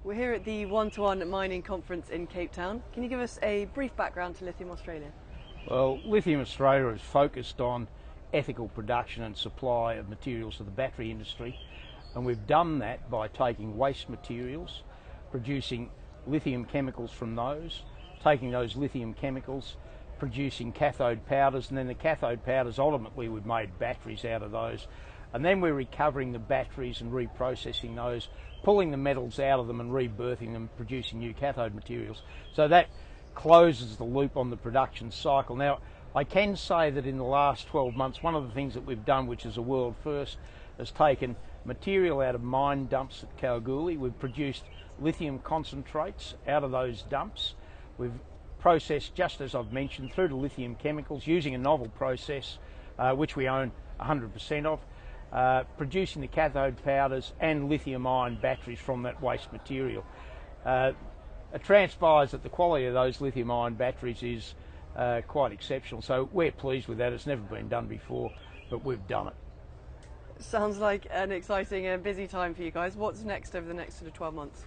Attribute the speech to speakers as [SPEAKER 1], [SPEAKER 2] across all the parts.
[SPEAKER 1] We're here at the One-to-One Mining Conference in Cape Town. Can you give us a brief background to Lithium Australia?
[SPEAKER 2] Well, Lithium Australia is focused on ethical production and supply of materials to the battery industry, and we've done that by taking waste materials, producing lithium chemicals from those, taking those lithium chemicals, producing cathode powders, and then the cathode powders, ultimately we've made batteries out of those, and then we're recovering the batteries and reprocessing those, pulling the metals out of them and rebirthing them, producing new cathode materials. So that closes the loop on the production cycle. Now, I can say that in the last 12 months, one of the things that we've done, which is a world first, has taken material out of mine dumps at Kalgoorlie. We've produced lithium concentrates out of those dumps. We've processed, just as I've mentioned, through to lithium chemicals using a novel process, which we own 100% of, producing the cathode powders and lithium-ion batteries from that waste material. It transpires that the quality of those lithium-ion batteries is quite exceptional, so we're pleased with that. It's never been done before, but we've done it.
[SPEAKER 1] Sounds like an exciting and busy time for you guys. What's next over the next sort of 12 months?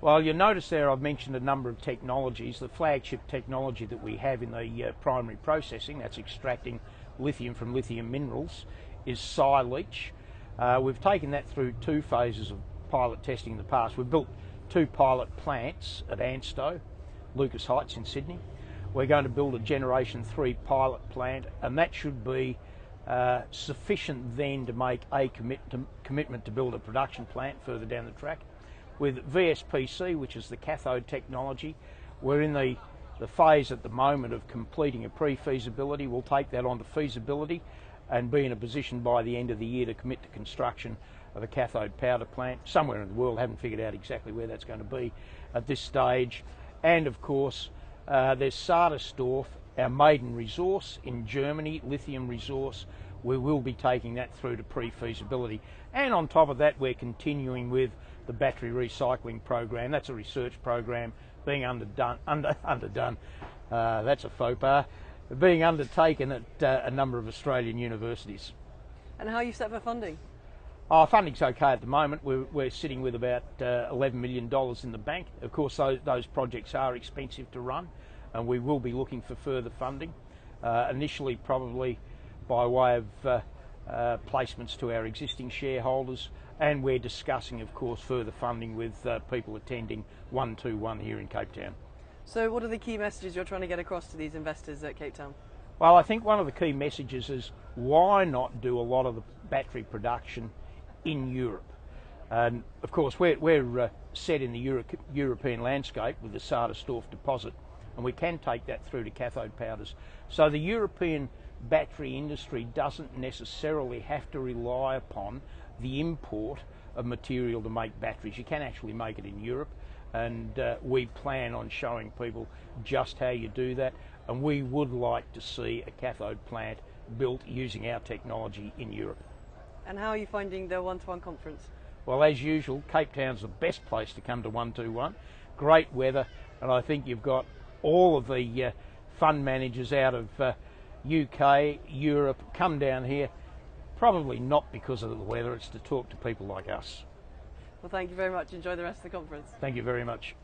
[SPEAKER 2] Well, you'll notice there I've mentioned a number of technologies. The flagship technology that we have in the primary processing, that's extracting lithium from lithium minerals, is leach. We've taken that through 2 phases of pilot testing in the past. We've built 2 pilot plants at Anstow, Lucas Heights in Sydney. We're going to build a Generation 3 pilot plant, and that should be sufficient then to make a commitment to build a production plant further down the track. With VSPC, which is the cathode technology, we're in the phase at the moment of completing a pre-feasibility. We'll take that on to feasibility and be in a position by the end of the year to commit to construction of a cathode powder plant somewhere in the world. Haven't figured out exactly where that's going to be at this stage. And of course, there's Sadersdorf, our maiden resource in Germany, lithium resource. We will be taking that through to pre-feasibility. And on top of that, we're continuing with the battery recycling program. That's a research program being undertaken at a number of Australian universities.
[SPEAKER 1] And how are you set for funding?
[SPEAKER 2] Our funding's okay at the moment. We're sitting with about $11 million in the bank. Of course, those projects are expensive to run, and we will be looking for further funding, initially probably by way of placements to our existing shareholders, and we're discussing, of course, further funding with people attending 121 here in Cape Town.
[SPEAKER 1] So what are the key messages you're trying to get across to these investors at Cape Town?
[SPEAKER 2] Well, I think one of the key messages is why not do a lot of the battery production in Europe? And of course, we're set in the European landscape with the Sadersdorf deposit, and we can take that through to cathode powders. So the European battery industry doesn't necessarily have to rely upon the import of material to make batteries. You can actually make it in Europe, and we plan on showing people just how you do that, and we would like to see a cathode plant built using our technology in Europe.
[SPEAKER 1] And how are you finding the One-to-One conference?
[SPEAKER 2] Well, as usual, Cape Town's the best place to come to 121. Great weather, and I think you've got all of the fund managers out of UK, Europe, come down here. Probably not because of the weather, it's to talk to people like us.
[SPEAKER 1] Well, thank you very much. Enjoy the rest of the conference.
[SPEAKER 2] Thank you very much.